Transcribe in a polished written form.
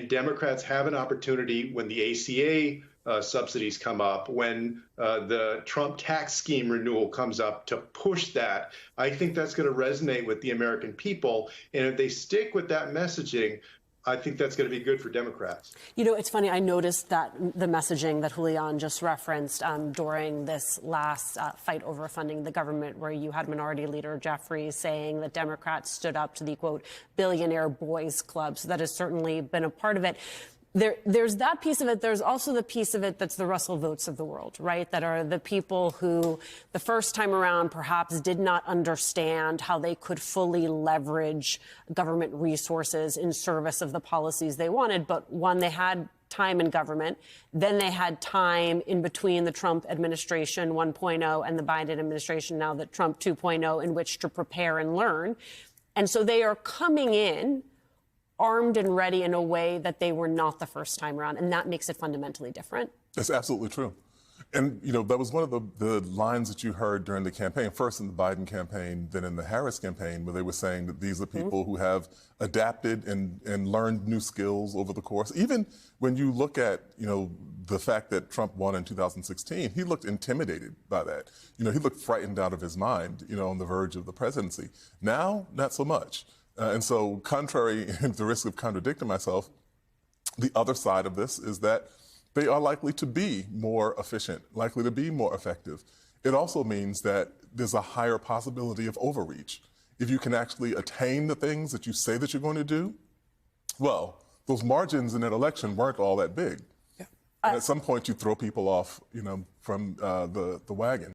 Democrats have an opportunity when the ACA subsidies come up, when the Trump tax scheme renewal comes up, to push that. I think that's going to resonate with the American people. And if they stick with that messaging, I think that's going to be good for Democrats. You know, it's funny. I noticed that the messaging that Julian just referenced during this last fight over funding the government, where you had Minority Leader Jeffries saying that Democrats stood up to the, quote, billionaire boys club. So that has certainly been a part of it. There's that piece of it. There's also the piece of it that's the Russell Votes of the world, right? That are the people who the first time around perhaps did not understand how they could fully leverage government resources in service of the policies they wanted. But one, they had time in government. Then they had time in between the Trump administration 1.0 and the Biden administration, now the Trump 2.0, in which to prepare and learn. And so they are coming in armed and ready in a way that they were not the first time around. And that makes it fundamentally different. That's absolutely true. And, you know, that was one of the lines that you heard during the campaign, first in the Biden campaign, then in the Harris campaign, where they were saying that these are people who have adapted and learned new skills over the course. Even when you look at, you know, the fact that Trump won in 2016, he looked intimidated by that. You know, he looked frightened out of his mind, you know, on the verge of the presidency. Now, not so much. And so, contrary at the risk of contradicting myself, the other side of this is that they are likely to be more efficient, likely to be more effective. It also means that there's a higher possibility of overreach. If you can actually attain the things that you say that you're going to do, well, those margins in that election weren't all that big. Yeah. And at some point, you throw people off, you know, from the wagon.